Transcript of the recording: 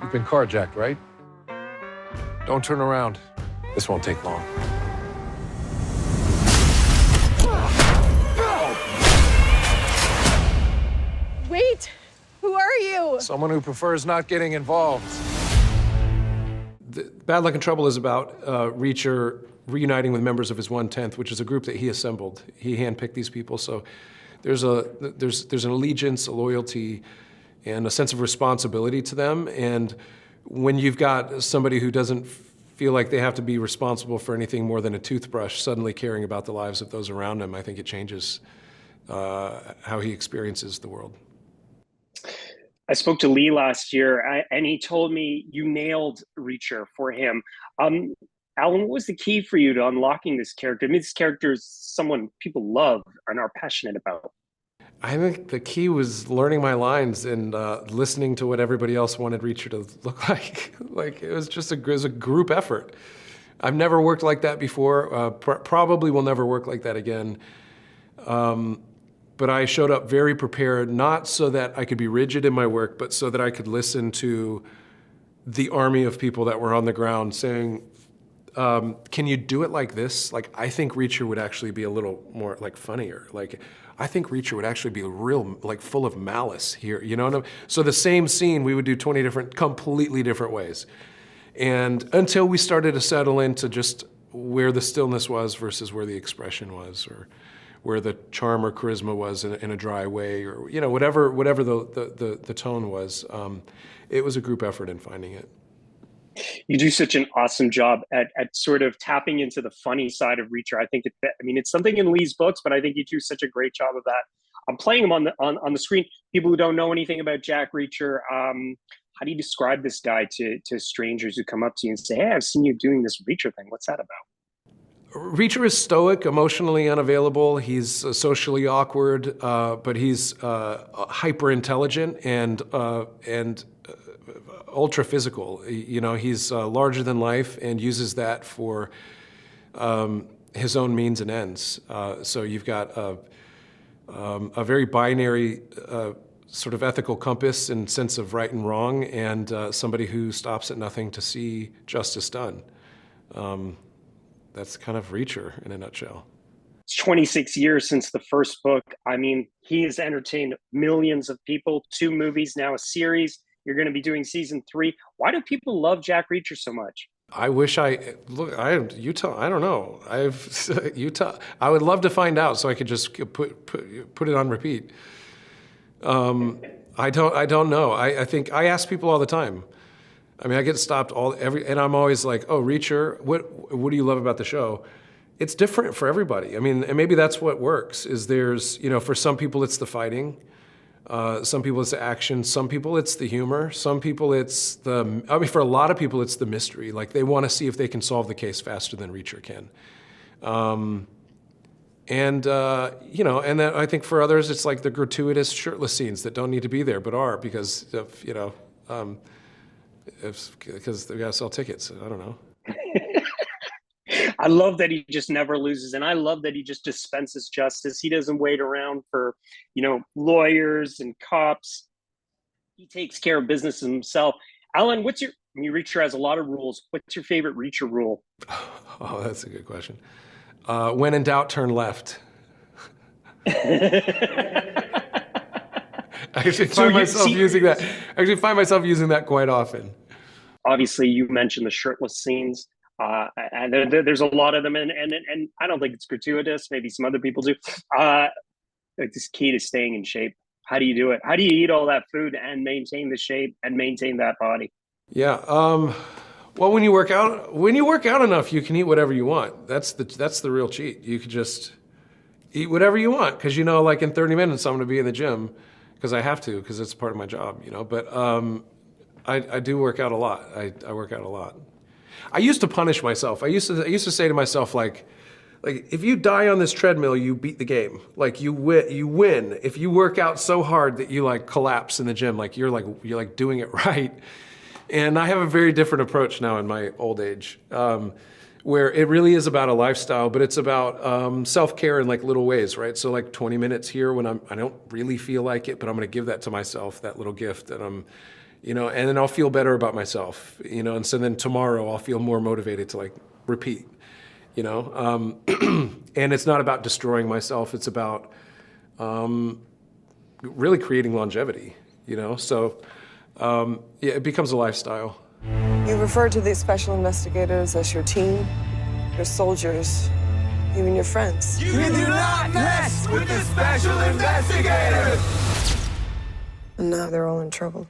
You've been carjacked, right? Don't turn around. This won't take long. Wait! Who are you? Someone who prefers not getting involved. Bad Luck and Trouble is about Reacher reuniting with members of his 1/10th, which is a group that he assembled. He handpicked these people, so there's an allegiance, a loyalty, and a sense of responsibility to them. And when you've got somebody who doesn't feel like they have to be responsible for anything more than a toothbrush suddenly caring about the lives of those around him, I think it changes how he experiences the world. I spoke to Lee last year, and he told me you nailed Reacher for him. Alan, what was the key for you to unlocking this character? I mean, this character is someone people love and are passionate about. I think the key was learning my lines and listening to what everybody else wanted Reacher to look like. Like, it was a group effort. I've never worked like that before. Probably will never work like that again. But I showed up very prepared, not so that I could be rigid in my work, but so that I could listen to the army of people that were on the ground saying, can you do it like this? Like, I think Reacher would actually be a little more like funnier. Like, I think Reacher would actually be real, like full of malice here, you know what I mean? So the same scene, we would do 20 completely different ways. And until we started to settle into just where the stillness was versus where the expression was, or where the charm or charisma was in a dry way, or whatever the tone was. It was a group effort in finding it. You do such an awesome job at sort of tapping into the funny side of Reacher. I think it's something in Lee's books, but I think you do such a great job of that. I'm playing him on the screen. People who don't know anything about Jack Reacher, how do you describe this guy to strangers who come up to you and say, "Hey, I've seen you doing this Reacher thing. What's that about?" Reacher is stoic, emotionally unavailable. He's socially awkward, but he's hyper intelligent and ultra physical. He's larger than life and uses that for his own means and ends. So you've got a very binary sort of ethical compass and sense of right and wrong, and somebody who stops at nothing to see justice done. That's kind of Reacher in a nutshell. It's 26 years since the first book. I mean, he has entertained millions of people, 2 movies, now a series. You're going to be doing season 3. Why do people love Jack Reacher so much? I wish Utah. I don't know. Utah. I would love to find out so I could just put it on repeat. I don't know. I think I ask people all the time. I mean, I get stopped and I'm always like, "Oh, Reacher, what do you love about the show?" It's different for everybody. I mean, and maybe that's what works. Is there's for some people it's the fighting, some people it's the action, some people it's the humor, some people it's for a lot of people it's the mystery. Like, they want to see if they can solve the case faster than Reacher can. And then I think for others it's like the gratuitous shirtless scenes that don't need to be there but are because of because they gotta sell tickets. I don't know. I love that he just never loses, and I love that he just dispenses justice. He doesn't wait around for lawyers and cops. He takes care of business himself. Alan, Reacher has a lot of rules. What's your favorite Reacher rule? Oh, that's a good question. When in doubt, turn left. I actually find myself using that quite often. Obviously, you mentioned the shirtless scenes, and there's a lot of them, and I don't think it's gratuitous. Maybe some other people do. It's key to staying in shape. How do you do it? How do you eat all that food and maintain the shape and maintain that body? Yeah. Well, when you work out enough, you can eat whatever you want. That's the real cheat. You could just eat whatever you want because like in 30 minutes I'm going to be in the gym because I have to because it's part of my job. But I do work out a lot. I work out a lot. I used to punish myself. I used to say to myself like if you die on this treadmill, you beat the game. Like you win. If you work out so hard that you like collapse in the gym, like you're doing it right. And I have a very different approach now in my old age, where it really is about a lifestyle, but it's about self-care in like little ways, right? So like 20 minutes here when I don't really feel like it, but I'm going to give that to myself, that little gift that I'm, you know, and then I'll feel better about myself, you know, and so then tomorrow I'll feel more motivated to like repeat, you know. And it's not about destroying myself, it's about really creating longevity, you know. So yeah, it becomes a lifestyle. You refer to these special investigators as your team, your soldiers, even your friends. You do not mess with the special investigators! And now they're all in trouble.